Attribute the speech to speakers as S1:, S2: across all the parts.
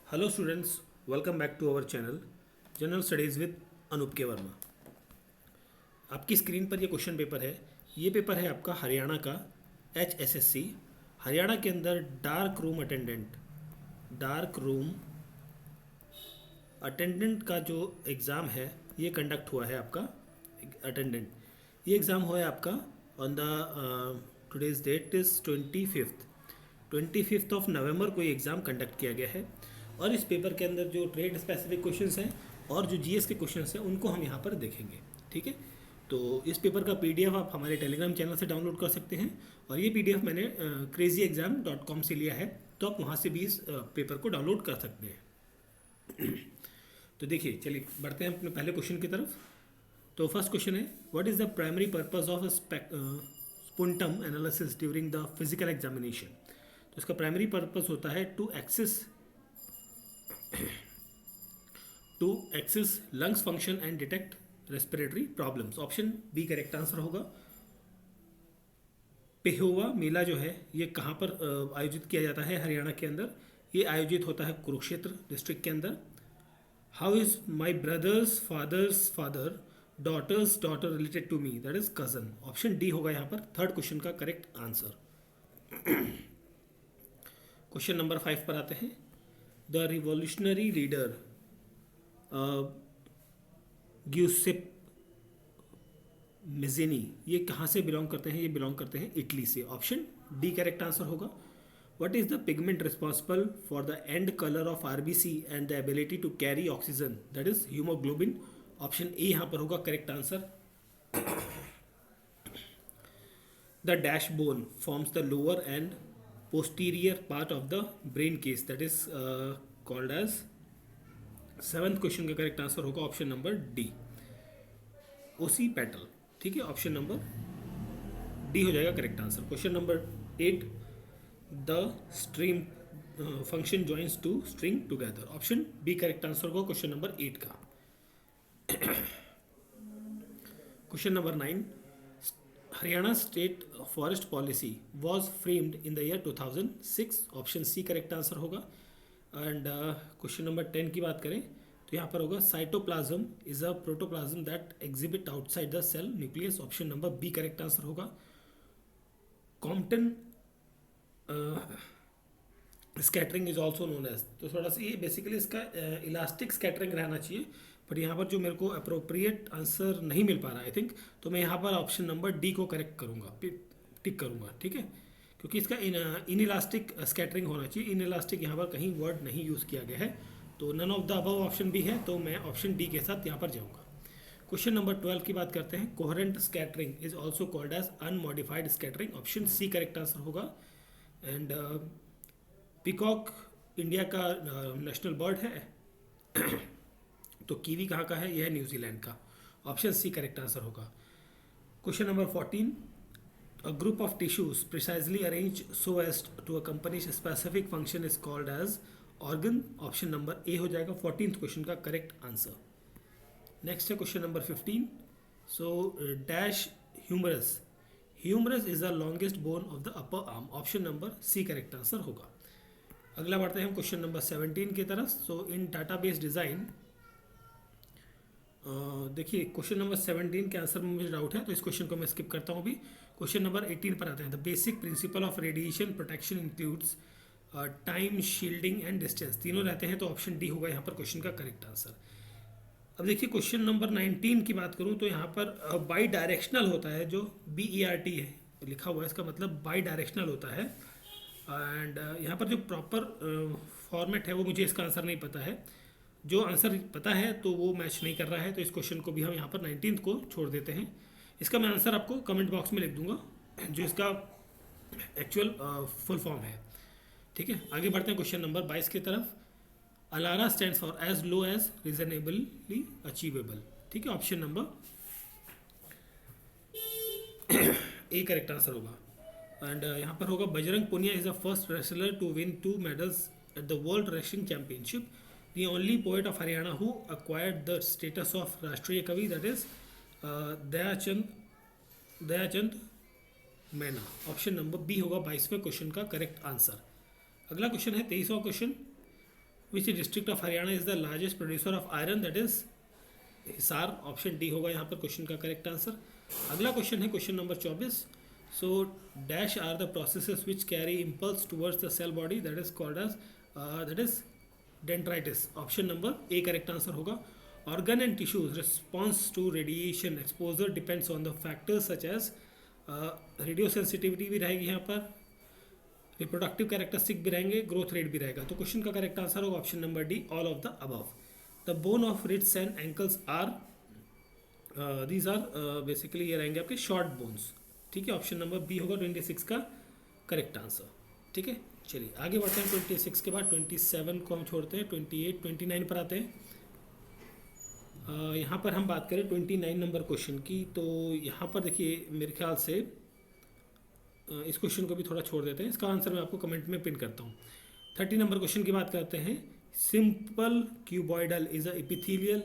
S1: Hello students, welcome back to our channel general studies with Anoop K Verma. आपकी screen पर ये question paper है। ये पेपर है आपका हरियाणा का HSSC। हरियाणा के अंदर डार्क रूम अटेंडेंट का जो एग्ज़ाम है ये कंडक्ट हुआ है आपका। अटेंडेंट ये एग्ज़ाम हुआ है आपका on the today's that is 25 of November को ये एग्ज़ाम कंडक्ट किया गया है। और इस पेपर के अंदर जो ट्रेड स्पेसिफिक क्वेश्चंस हैं और जो जीएस के क्वेश्चंस हैं उनको हम यहाँ पर देखेंगे। ठीक है, तो इस पेपर का पीडीएफ आप हमारे टेलीग्राम चैनल से डाउनलोड कर सकते हैं और ये पीडीएफ मैंने crazyexam.com से लिया है, तो आप वहाँ से भी इस पेपर को डाउनलोड कर सकते हैं। तो देखिए, चलिए बढ़ते हैं अपने पहले क्वेश्चन की तरफ। तो फर्स्ट क्वेश्चन है, what is the primary purpose of sputum analysis during the physical examination. तो इसका प्राइमरी पर्पस होता है to access lungs function and detect respiratory problems. Option B correct answer होगा। पेहोवा मेला जो है ये कहाँ पर आयोजित किया जाता है हरियाणा के अंदर। ये आयोजित होता है कुरुक्षेत्र डिस्ट्रिक्ट के अंदर। How is my brother's father's father daughter's daughter related to me, that is cousin. Option D होगा यहाँ पर थर्ड क्वेश्चन का करेक्ट आंसर। क्वेश्चन नंबर 5 पर आते हैं। The revolutionary leader Giuseppe Mazzini ये कहाँ से बिलोंग करते हैं? ये बिलोंग करते हैं इटली से। ऑप्शन डी करेक्ट आंसर होगा। What is the pigment responsible for the end colour of RBC and the ability to carry oxygen, that is haemoglobin. Option A यहाँ पर होगा correct answer. The dash bone forms the lower end posterior part of the brain case, that is called as। Seventh question का correct answer होगा option number D, occipital. ठीक है, option number D हो जाएगा correct answer. Question number 8, the stream function joins to string together. Option B correct answer होगा question number 8 का। Question number 9, Haryana state forest policy was framed in the year 2006। Option C correct answer होगा। And question number 10 की बात करें तो यहाँ पर होगा cytoplasm is a protoplasm that exhibit outside the cell nucleus. Option number B correct answer होगा। Compton scattering is also known as, तो थोड़ा सा ये बेसिकली इसका इलास्टिक स्कैटरिंग रहना चाहिए, बट यहाँ पर जो मेरे को अप्रोप्रिएट आंसर नहीं मिल पा रहा आई थिंक, तो मैं यहाँ पर ऑप्शन नंबर डी को करेक्ट करूँगा, टिक करूँगा। ठीक है, क्योंकि इसका इन इलास्टिक स्कैटरिंग होना चाहिए। इन इलास्टिक यहाँ पर कहीं वर्ड नहीं यूज़ किया गया है, तो none of the above option भी है, तो मैं ऑप्शन डी के साथ यहाँ पर जाऊँगा। क्वेश्चन नंबर 12 की बात करते हैं। Coherent scattering is also called as unmodified scattering. Option C correct answer होगा। एंड पीकॉक इंडिया का नेशनल बर्ड है। तो कीवी कहाँ का है? यह है न्यूजीलैंड का। ऑप्शन सी करेक्ट आंसर होगा। Question number 14, a group of tissues precisely arrange so as to accomplish specific function is called as organ. Option number A हो जाएगा 14th क्वेश्चन का करेक्ट आंसर। नेक्स्ट है question number 15, so dash humerus. Humerus is the longest bone of the upper arm. Option number C correct answer होगा। अगला बढ़ते हैं हम question number 17 की तरफ। सो इन डाटाबेस डिज़ाइन, देखिए क्वेश्चन नंबर 17 के आंसर में मुझे डाउट है, तो इस क्वेश्चन को मैं स्किप करता हूँ अभी। क्वेश्चन नंबर 18 पर आते हैं। The basic principle of radiation protection includes time, shielding and distance. तीनों रहते हैं, तो ऑप्शन डी होगा यहाँ पर क्वेश्चन का करेक्ट आंसर। अब देखिए क्वेश्चन नंबर 19 की बात करूँ तो यहाँ पर बाई डायरेक्शनल होता है, जो BERT है लिखा हुआ है, इसका मतलब बाई डायरेक्शनल होता है। एंड यहाँ पर जो प्रॉपर फॉर्मेट है वो मुझे इसका आंसर नहीं पता है। जो आंसर पता है तो वो मैच नहीं कर रहा है, तो इस क्वेश्चन को भी हम यहाँ पर 19th को छोड़ देते हैं। इसका मैं आंसर आपको कमेंट बॉक्स में लिख दूंगा, जो इसका एक्चुअल फुल फॉर्म है। ठीक है, आगे बढ़ते हैं क्वेश्चन नंबर 22 की तरफ। ALARA stands for as low as reasonably achievable. ठीक है, option number A correct answer होगा। एंड यहाँ पर होगा Bajrang Punia is the first wrestler to win 2 medals at the world wrestling championship. The only poet of Haryana who acquired the status of राष्ट्रीय कवि, that is Dayachand मैना। Option number B होगा 22वें question का करेक्ट आंसर। अगला क्वेश्चन है 23वां question. Which district of Haryana is the largest producer of iron, that is Hisar. Option D होगा यहाँ पर क्वेश्चन का करेक्ट आंसर। अगला क्वेश्चन है question number 24। So dash are the processes which carry impulse towards the cell body, that is called as that is dendrites. Option number A correct answer होगा। Organ and tissues response to radiation exposure depends on the factors such as, radiosensitivity भी रहेगी यहाँ पर, reproductive characteristic भी रहेंगे, growth rate भी रहेगा। तो क्वेश्चन का करेक्ट आंसर होगा option number D, all of the above. The bone of wrists and ankles are, these are basically ये रहेंगे आपके शॉर्ट बोन्स। ठीक है, ऑप्शन नंबर बी होगा 26 का करेक्ट आंसर। ठीक है, चलिए आगे बढ़ते हैं। 26 के बाद 27 को हम छोड़ते हैं, 28 29 पर आते हैं। यहाँ पर हम बात करें 29 नंबर क्वेश्चन की, तो यहाँ पर देखिए मेरे ख्याल से इस क्वेश्चन को भी थोड़ा छोड़ देते हैं, इसका आंसर मैं आपको कमेंट में पिन करता हूँ। 30 नंबर क्वेश्चन की बात करते हैं। Simple cuboidal is a epithelial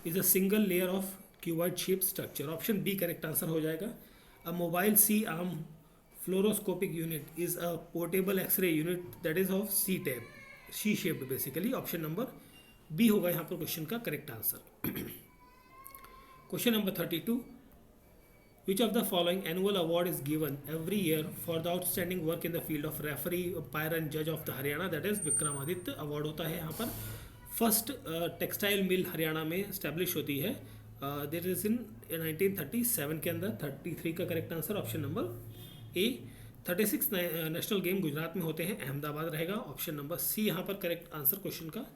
S1: is a single layer of cuboid shape structure. Option B correct answer हो जाएगा। A mobile C arm fluoroscopic unit is a portable X ray unit that is of C type, C shaped basically. Option number B होगा यहाँ पर question का correct answer. Question number 32। Which of the following annual award is given every year for the outstanding work in the field of referee, umpire and judge of the Haryana, that is Vikramaditya award होता है यहाँ पर। First textile mill Haryana में establish होती है, this is in 1937 के अंदर। 33 का करेक्ट आंसर ऑप्शन नंबर ए। 36 नेशनल गेम गुजरात में होते हैं, अहमदाबाद रहेगा। ऑप्शन नंबर सी यहाँ पर करेक्ट आंसर क्वेश्चन का।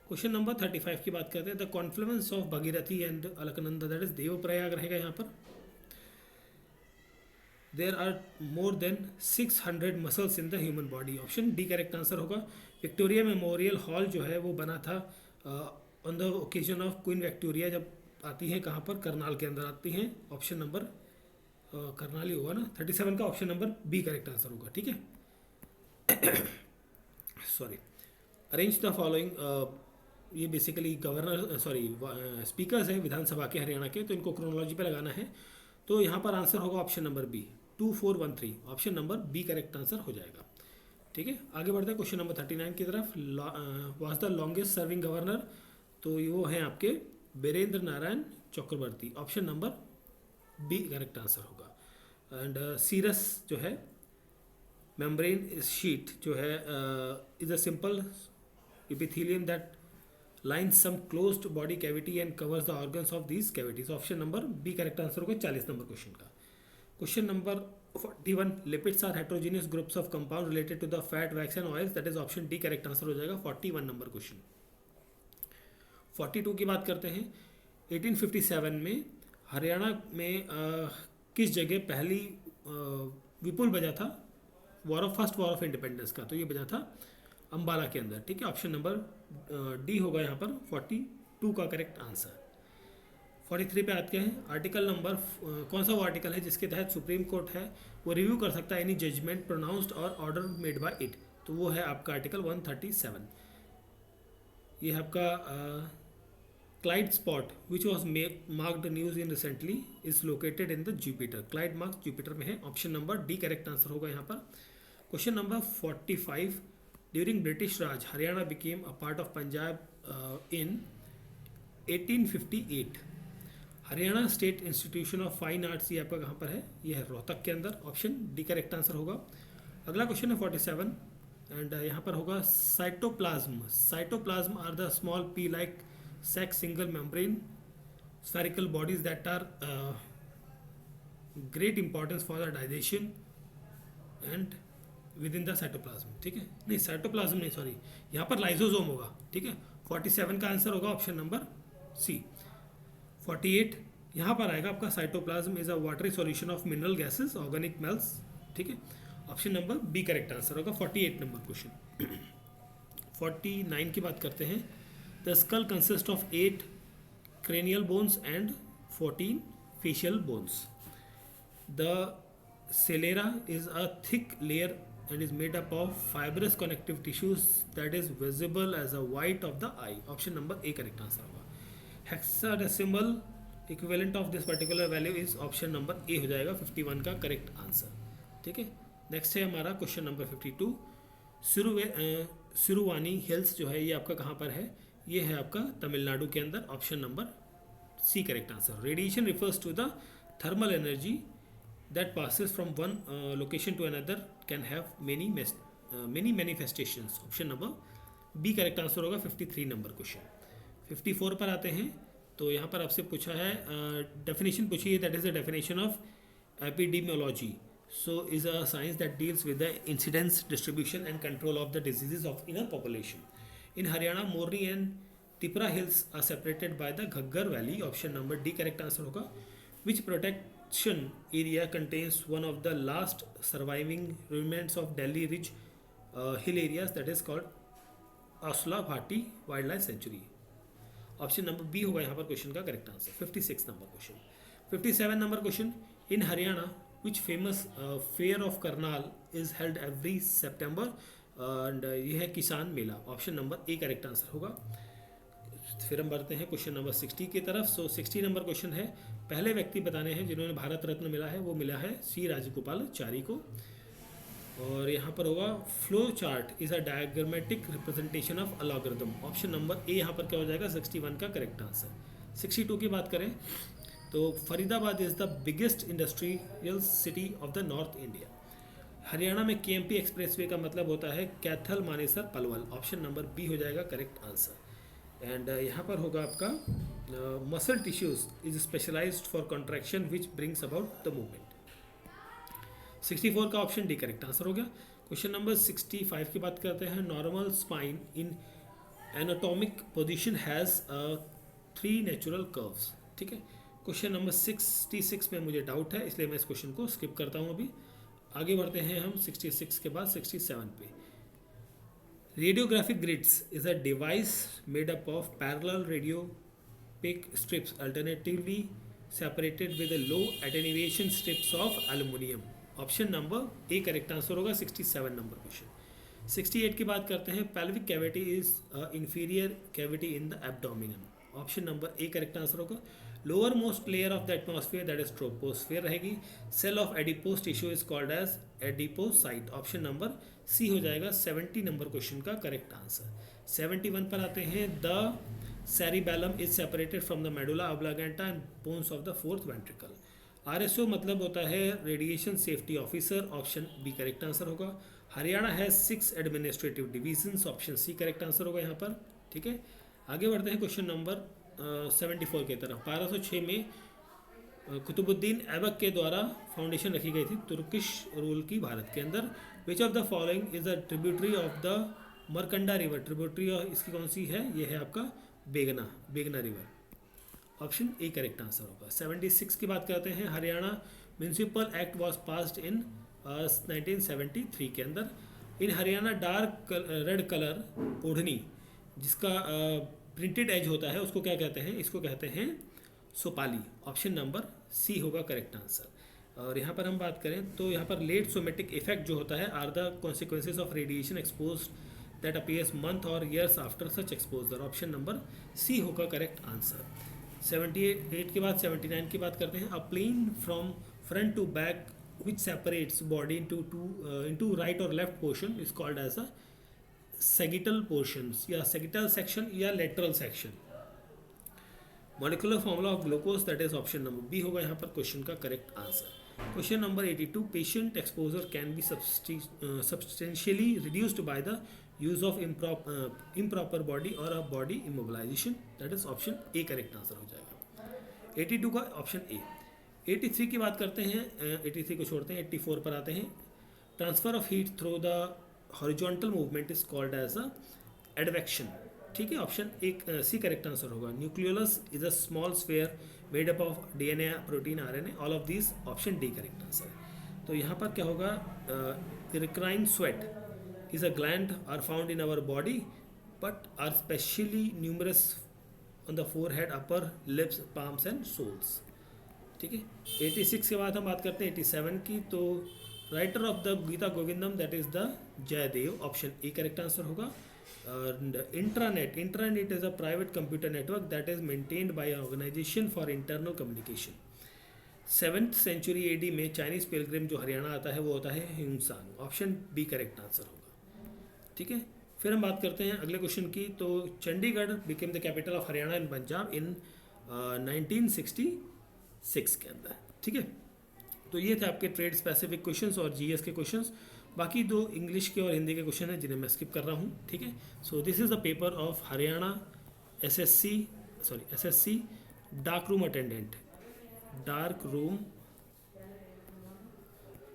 S1: क्वेश्चन नंबर 35 की बात करते हैं। The confluence of Bhagirathi and Alaknanda, that is Devprayag रहेगा यहाँ पर। There are more than 600 muscles in the human body. Option D correct answer होगा। विक्टोरिया मेमोरियल हॉल जो है वो बना था on the occasion of Queen Victoria, जब आती हैं कहाँ पर, करनाल के अंदर आती हैं। ऑप्शन नंबर करनाल ही होगा ना। 37 का option number B correct answer होगा। ठीक है, सॉरी। अरेंज द फॉलोइंग, ये बेसिकली गवर्नर स्पीकर्स हैं विधानसभा के हरियाणा के, तो इनको क्रोनोलॉजी पे लगाना है। तो यहाँ पर आंसर होगा option number B, 2413। Option number B correct answer हो जाएगा। ठीक है, आगे बढ़ते हैं क्वेश्चन नंबर 39 की तरफ। Was the longest serving governor, तो वो हैं आपके Birendra Narayan Chakravarty. Option number B correct answer होगा। एंड सीरस जो है मेम्ब्रेन शीट जो है is a simple epithelium that lines some closed body cavity and covers the organs of these cavities. Option number B correct answer होगा 40 number question का। Question number 41। Lipids are heterogeneous groups of compound related to the fat, wax and oils, that is option D correct answer हो जाएगा 41 number question. 42 की बात करते हैं। 1857 में हरियाणा में किस जगह पहली विपुल बजा था फर्स्ट वॉर ऑफ इंडिपेंडेंस का, तो ये बजा था अम्बाला के अंदर। ठीक है, ऑप्शन नंबर डी होगा यहाँ पर 42 का करेक्ट आंसर। 43 पे आते हैं। आर्टिकल नंबर कौन सा वो आर्टिकल है जिसके तहत सुप्रीम कोर्ट है वो रिव्यू कर सकता है एनी जजमेंट प्रोनाउंस्ड और ऑर्डर मेड बाय इट, तो वो है आपका आर्टिकल 137। ये है आपका Clyde spot which was marked news in recently is located in the Jupiter. Clyde mark Jupiter में है। Option number D correct answer होगा यहाँ पर। Question number 45। During British Raj Haryana became a part of Punjab in 1858। Haryana state institution of fine arts ये आपका कहाँ पर है, ये है रोहतक के अंदर। ऑप्शन डी करेक्ट आंसर होगा। अगला क्वेश्चन है 47 एंड यहाँ पर होगा cytoplasm. Cytoplasm are the small pea like sac single membrane spherical bodies that are great importance for the digestion and within the cytoplasm। ठीक है, नहीं साइटोप्लाज्म नहीं, सॉरी, यहाँ पर लाइजोसोम होगा। ठीक है, 47 का आंसर होगा ऑप्शन नंबर सी। 48 यहाँ पर आएगा आपका cytoplasm is a watery solution of mineral gases organic meals. ठीक है, option number B correct answer होगा 48 नंबर क्वेश्चन। 49 की बात करते हैं। The skull consist of 8 cranial bones and 14 facial bones. The sclera is a thick layer and is made up of fibrous connective tissues that is visible as a white of the eye. Option number A correct answer होगा। Hexadecimal equivalent of this particular value is option number A हो जाएगा 51 का correct answer। ठीक है, next है हमारा question number 52। Siruvani hills जो है ये आपका कहाँ पर है, ये है आपका तमिलनाडु के अंदर। Option number C correct answer. Radiation refers to the thermal energy that passes from one location to another can have many manifestations. Option number B correct answer होगा 53 नंबर क्वेश्चन। 54 पर आते हैं, तो यहाँ पर आपसे पूछा है डेफिनेशन पूछी है, that is the definition of epidemiology. So is a science that deals with the incidence, distribution and control of the diseases of inner population. In Haryana, Morni and Tipra hills are separated by the Ghaggar valley. Option number D correct answer होगा। Which protection area contains one of the last surviving remnants of Delhi rich hill areas, that is called Asla Bhati Wildlife Sanctuary. Option number B होगा यहाँ पर question का correct answer. 56 number question. 57 number question. In Haryana which famous fair of Karnal is held every September and ये है किसान मेला। Option number A correct answer होगा। फिर हम बढ़ते हैं क्वेश्चन नंबर 60 की तरफ। 60 नंबर क्वेश्चन है, पहले व्यक्ति बताने हैं जिन्होंने भारत रत्न मिला है, वो मिला है सी राजगोपालाचारी को। और यहाँ पर होगा flow chart is a diagrammatic representation of a logarithm. Option number ए यहाँ पर क्या हो जाएगा 61 का करेक्ट आंसर। 62 की बात करें तो Faridabad is the biggest industrial city of the north India. Haryana में केएमपी एक्सप्रेसवे का मतलब होता है Kaithal Manesar Palwal. Option number B हो जाएगा करेक्ट आंसर। एंड यहाँ पर होगा आपका muscle tissues is specialised for contraction which brings about the movement. 64 का ऑप्शन डी करेक्ट आंसर हो गया। क्वेश्चन नंबर 65 की बात करते हैं। Normal spine in anatomic position has 3 natural curves. ठीक है, क्वेश्चन नंबर 66 में मुझे डाउट है, इसलिए मैं इस क्वेश्चन को स्किप करता हूँ। अभी आगे बढ़ते हैं हम 66 के बाद 67 पे। Radiographic grids is a device made up of parallel radiopaque strips alternatively separated with low attenuation strips of aluminium. Option number A correct answer होगा 67 नंबर क्वेश्चन। 68 की बात करते हैं। Pelvic cavity is inferior cavity in the abdomen. Option number A correct answer होगा। Lower most layer of the atmosphere that is troposphere रहेगी। Cell of adipose tissue is called as adipocyte. Option number C हो जाएगा 70 number question का correct answer. 71 पर आते हैं। The cerebellum is separated from the medulla oblongata and pons of the fourth ventricle. RSO मतलब होता है radiation safety officer. Option B correct answer होगा। हरियाणा है 6 administrative divisions. Option C correct answer होगा यहाँ पर। ठीक है, आगे बढ़ते हैं क्वेश्चन नंबर 74 की तरफ। 1206 में कुतुबुद्दीन ऐबक के द्वारा फाउंडेशन रखी गई थी तुर्किश रूल की भारत के अंदर। Which of the following is a tributary of the Markanda river. Tributary इसकी कौन सी है, ये है आपका Begna river. Option A correct answer होगा। 76 की बात करते हैं। Haryana municipal act was passed in 1973 के अंदर। In Haryana dark red colour odhni जिसका प्रिंटेड एज होता है उसको क्या कहते हैं, इसको कहते हैं सोपाली। ऑप्शन नंबर सी होगा करेक्ट आंसर। और यहाँ पर हम बात करें तो यहाँ पर लेट सोमेटिक इफेक्ट जो होता है are the consequences of radiation expose that appears month और years after such exposure. Option number C होगा करेक्ट आंसर। 78 के बाद 79 की बात करते हैं। A plane from front to back which separates body into right और left portion is called as a sagittal portions या सेगिटल सेक्शन या lateral section. Molecular formula of glucose that is option number B होगा यहाँ पर question का correct answer. Question number 82। Patient exposure can be substantially reduced by the use of improper body और a body immobilisation. That is option A correct answer हो जाएगा। 82 का option A. 83 की बात करते हैं। 83 को छोड़ते हैं, 84 पर आते हैं। Transfer of heat through the horizontal movement is called as a advection. ठीक है, ऑप्शन एक सी करेक्ट आंसर होगा। Nucleolus is a small sphere made up of DNA protein RNA. All of these option D correct answer. तो यहाँ पर क्या होगा, eccrine sweat is a gland are found in our body but are specially numerous on the forehead, upper lips, palms and soles. ठीक है, 86 के बाद हम बात करते हैं 87 की। तो writer of the Gita Govindam that is the Jayadev. Option A correct answer होगा। Intranet is a private computer network that is maintained by organization for internal communication. 7th century AD में चाइनीज पिलग्रिम जो हरियाणा आता है वो होता है Hiuen Tsang. Option B correct answer होगा। ठीक है। फिर हम बात करते हैं अगले क्वेश्चन की। तो Chandigarh became the capital of Haryana and Punjab in 1966 के अंदर। ठीक है। तो ये थे आपके ट्रेड स्पेसिफिक क्वेश्चंस और जीएस के क्वेश्चंस। बाकी दो इंग्लिश के और हिंदी के क्वेश्चन हैं जिन्हें मैं स्किप कर रहा हूँ। ठीक है। So this is the paper of Haryana SSC dark room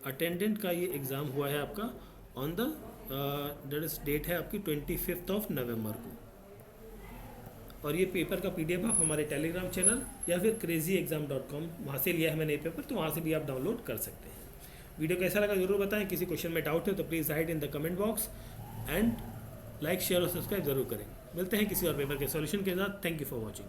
S1: attendant का ये एग्ज़ाम हुआ है आपका ऑन द डेट है आपकी 25 नवंबर को। और ये पेपर का पीडीएफ आप हमारे टेलीग्राम चैनल या फिर crazyexam.com वहाँ से लिया है मैंने ये पेपर, तो वहाँ से भी आप डाउनलोड कर सकते हैं। वीडियो कैसा लगा ज़रूर बताएं। किसी क्वेश्चन में डाउट है तो please write in the comment box and like share और सब्सक्राइब ज़रूर करें। मिलते हैं किसी और पेपर के सॉल्यूशन के साथ। Thank you for watching.